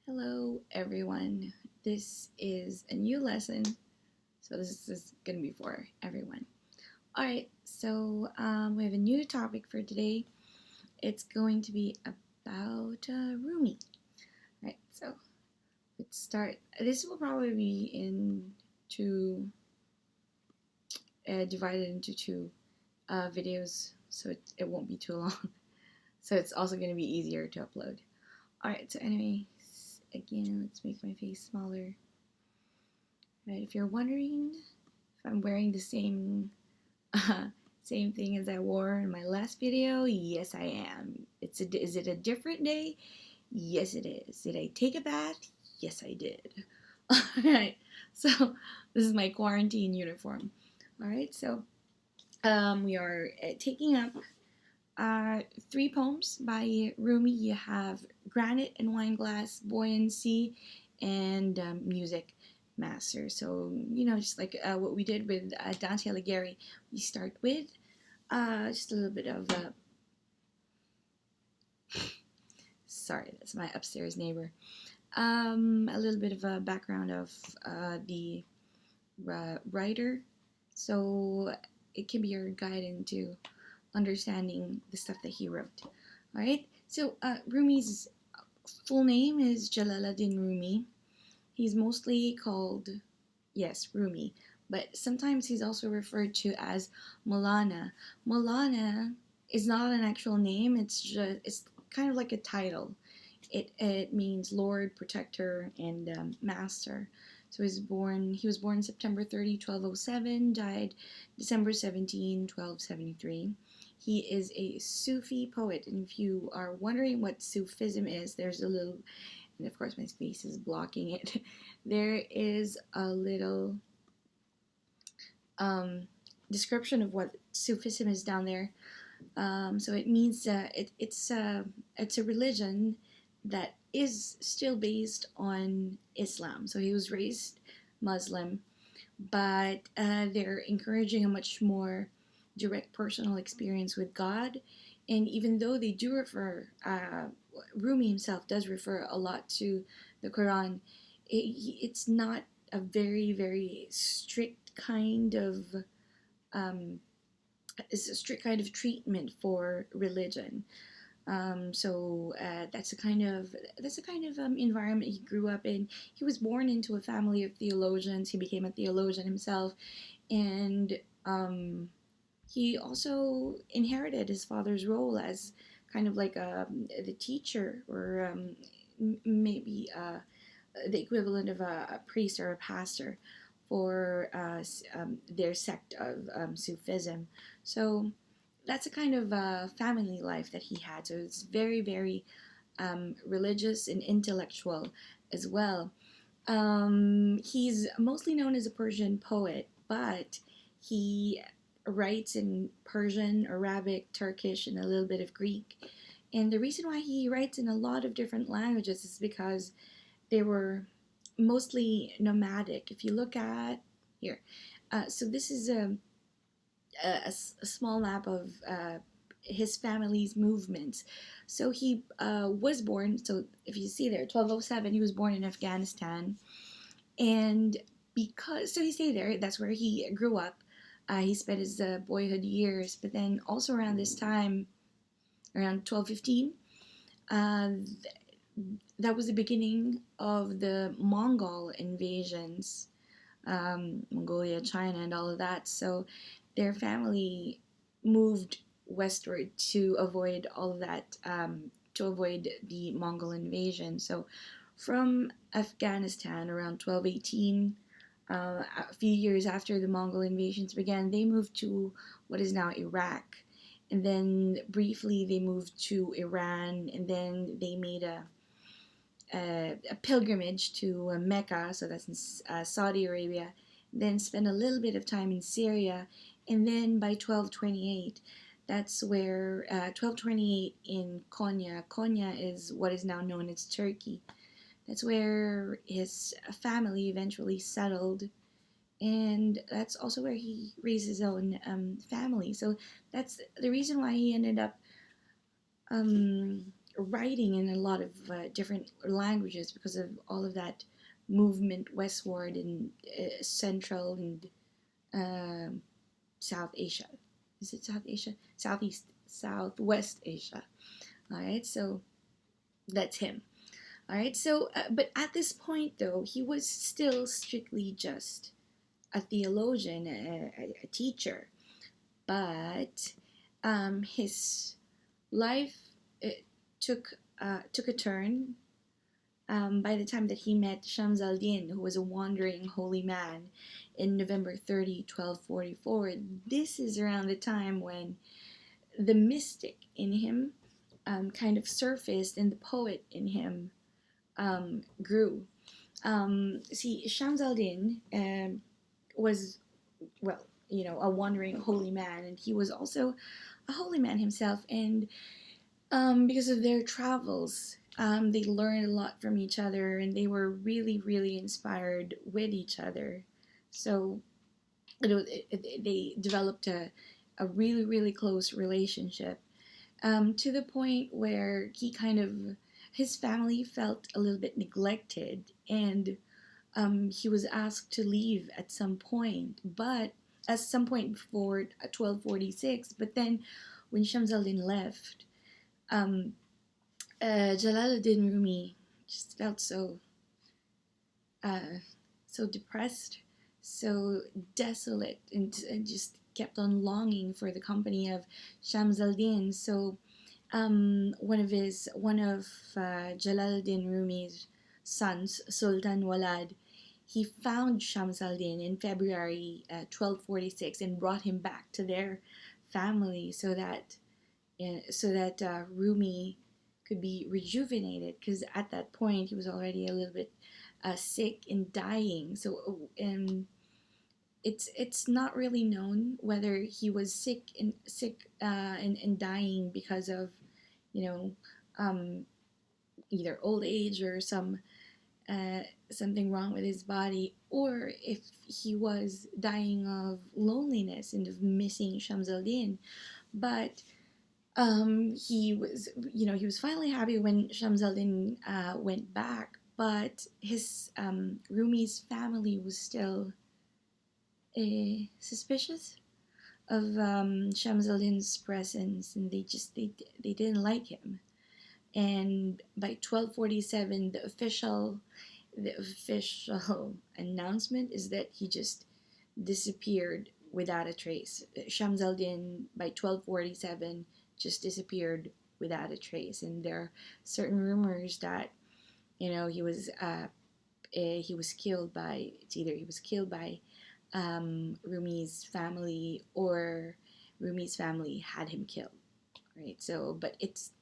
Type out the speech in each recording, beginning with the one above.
Hello, everyone. This is a new lesson, so this is going to be for everyone. All right, so we have a new topic for today. It's going to be about Rumi. All right, so let's start. This will probably be divided into two videos, so it won't be too long. So it's also going to be easier to upload. All right, so anyway, again, let's make my face smaller. Right, if you're wondering if I'm wearing the same thing as I wore in my last video, yes I am. Is it a different day? Yes it is. Did I take a bath? Yes I did. Alright, so this is my quarantine uniform. Alright, so we are taking up three poems by Rumi. You have Granite and Wineglass, Buoyancy, and Music Master. So, just like what we did with Dante Alighieri, we start with just a little bit of sorry, that's my upstairs neighbor. A little bit of a background of the writer, so it can be your guide into understanding the stuff that he wrote. All right, so Rumi's full name is Jalaluddin Rumi. He's mostly called, yes, Rumi, but sometimes he's also referred to as Maulana. Maulana is not an actual name. It's kind of like a title. It means Lord, Protector, and Master. So he was born September 30, 1207, died December 17, 1273. He is a Sufi poet, and if you are wondering what Sufism is, there's a little, and of course my face is blocking it, there is a little description of what Sufism is down there. So it means it's a religion that is still based on Islam. So he was raised Muslim, but they're encouraging a much more direct personal experience with God. And even though they do refer, Rumi himself does refer a lot to the Quran, it's not a very, very strict kind of is a strict kind of treatment for religion. So that's a kind of environment he grew up in. He was born into a family of theologians. He became a theologian himself, and he also inherited his father's role as kind of like the teacher, or maybe the equivalent of a priest or a pastor for their sect of Sufism. So that's a kind of family life that he had. So it's very, very religious and intellectual as well. He's mostly known as a Persian poet, but he writes in Persian, Arabic, Turkish, and a little bit of Greek. And the reason why he writes in a lot of different languages is because they were mostly nomadic. If you look at here, so this is a small map of his family's movements. So he was born, so if you see there, 1207, he was born in Afghanistan. And so he stayed there, that's where he grew up. He spent his boyhood years, but then also around this time, around 1215, that was the beginning of the Mongol invasions, Mongolia, China, and all of that. So their family moved westward to avoid all of that, to avoid the Mongol invasion. So from Afghanistan around 1218, a few years after the Mongol invasions began, they moved to what is now Iraq. And then briefly they moved to Iran, and then they made a pilgrimage to Mecca, so that's in Saudi Arabia, then spent a little bit of time in Syria, and then by 1228, that's where 1228 in Konya. Konya is what is now known as Turkey. That's where his family eventually settled, and that's also where he raised his own family. So that's the reason why he ended up writing in a lot of different languages because of all of that movement westward in Central and um South Asia. Is it South Asia? Southwest Asia. All right, so that's him. All right, so but at this point though, he was still strictly just a theologian, a teacher, but his life took a turn by the time that he met Shams al-Din, who was a wandering holy man, in November 30, 1244. This is around the time when the mystic in him kind of surfaced and the poet in him grew. See, Shams al-Din was, well, a wandering holy man, and he was also a holy man himself. And because of their travels, they learned a lot from each other, and they were really, really inspired with each other. So they developed a really, really close relationship, to the point where his family felt a little bit neglected, and he was asked to leave at some point, but at some point before 1246. But then, when Shams al-Din left, um, Jalaluddin Rumi just felt uh, so depressed, so desolate, and just kept on longing for the company of Shams al-Din. So one of Jalaluddin Rumi's sons, Sultan Walad, he found Shams al-Din in February 1246 and brought him back to their family so that Rumi could be rejuvenated, because at that point he was already a little bit sick and dying. So it's not really known whether he was sick and dying because of you know um, either old age or something wrong with his body, or if he was dying of loneliness and of missing Shams al-Din. But he was finally happy when Shams al-Din went back, but his Rumi's family was still suspicious of Shams al-Din's presence, and they didn't like him. And by 1247, the official announcement is that he just disappeared without a trace. Shams al-Din by 1247 just disappeared without a trace, and there are certain rumors that he was killed by it's either he was killed by Rumi's family, or Rumi's family had him killed. Right. So, but it's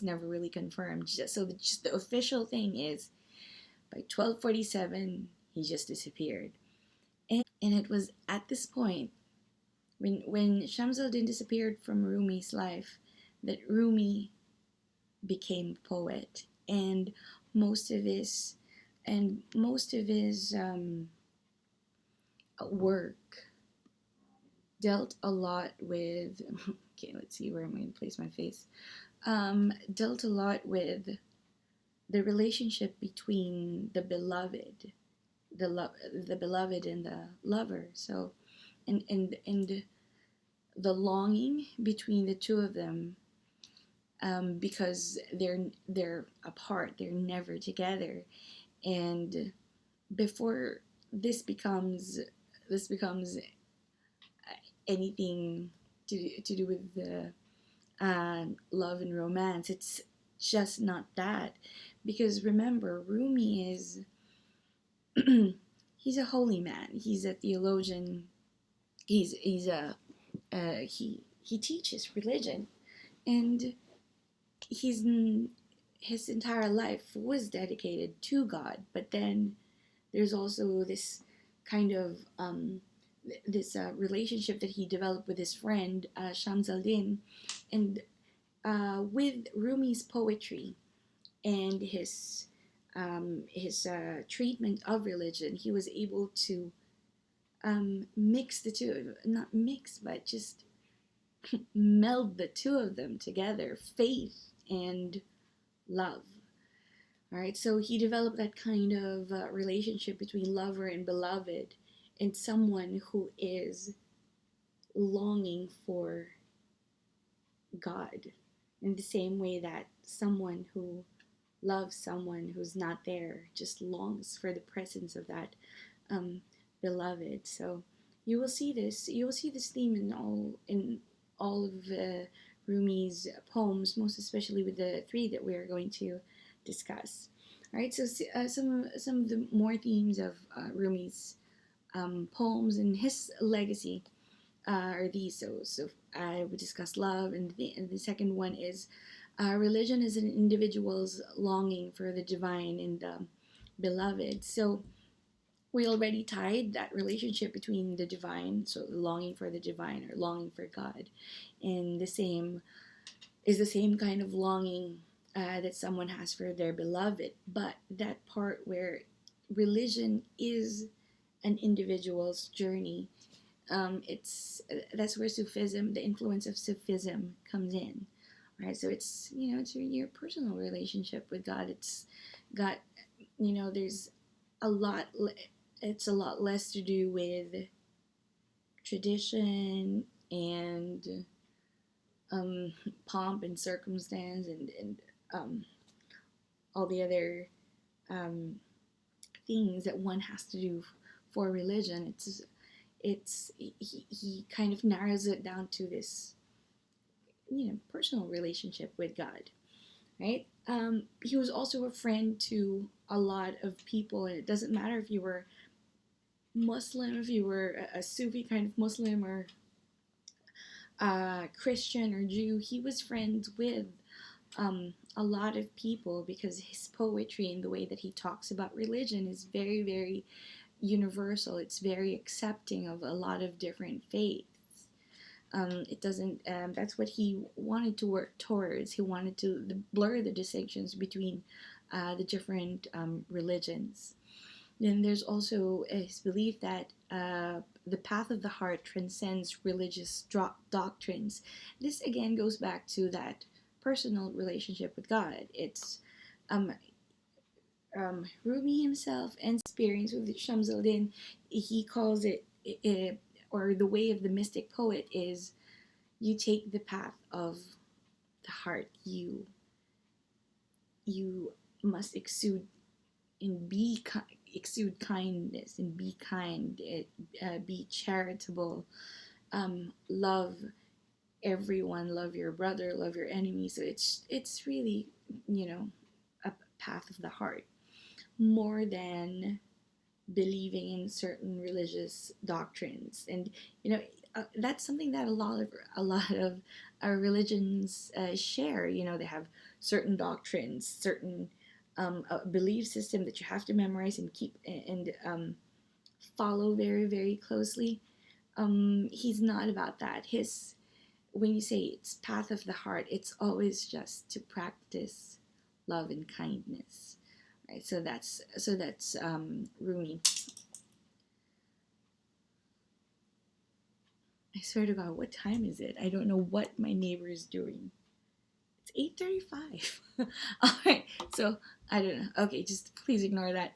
never really confirmed. Just the official thing is by 1247 he just disappeared. And it was at this point, when Shams al-Din disappeared from Rumi's life, that Rumi became a poet, and most of his work dealt a lot with. Okay, let's see where I'm going to place my face. Dealt a lot with the relationship between the beloved, the beloved and the lover. So, and the longing between the two of them, because they're apart, they're never together. And before this becomes anything to do with the love and romance, it's just not that. Because remember, Rumi is he's a holy man, he's a theologian, he's a he teaches religion, and he's his entire life was dedicated to God. But then there's also this kind of this relationship that he developed with his friend Shams al-Din, and with Rumi's poetry and his treatment of religion, he was able to mix the two, not mix, but just meld the two of them together, faith and love. All right, so he developed that kind of relationship between lover and beloved, and someone who is longing for God in the same way that someone who loves someone who's not there just longs for the presence of that um, beloved. So you will see this theme in all of Rumi's poems, most especially with the three that we are going to discuss. All right, so some of the more themes of Rumi's poems and his legacy are these. So I would discuss love, and the second one is religion is an individual's longing for the divine and the beloved. So we already tied that relationship between the divine, so longing for the divine or longing for God, and the same kind of longing that someone has for their beloved. But that part where religion is an individual's journey, it's that's where Sufism, the influence of Sufism, comes in. Right, so it's it's your personal relationship with God. It's got there's a lot. It's a lot less to do with tradition and um, pomp and circumstance and um, all the other um, things that one has to do for religion. He kind of narrows it down to this personal relationship with God, right? He was also a friend to a lot of people, and it doesn't matter if you were Muslim, if you were a Sufi kind of Muslim or Christian or Jew. He was friends with a lot of people because his poetry and the way that he talks about religion is very, very universal. It's very accepting of a lot of different faiths. It doesn't. That's what he wanted to work towards. He wanted to blur the distinctions between the different religions. Then there's also his belief that the path of the heart transcends religious doctrines. This again goes back to that personal relationship with God. It's um, Rumi himself and experience with Shamsuddin. He calls it, or the way of the mystic poet is you take the path of the heart. You must exude kindness and be kind, be charitable, love everyone, love your brother, love your enemy. So it's really a path of the heart more than believing in certain religious doctrines. And that's something that a lot of religions share. They have certain doctrines, certain belief system that you have to memorize and keep and follow very, very closely. He's not about that. His When you say it's path of the heart, it's always just to practice love and kindness. Right. So that's Rumi. I swear to God, what time is it? I don't know what my neighbor is doing. It's 8:35. All right. So I don't know. Okay, just please ignore that.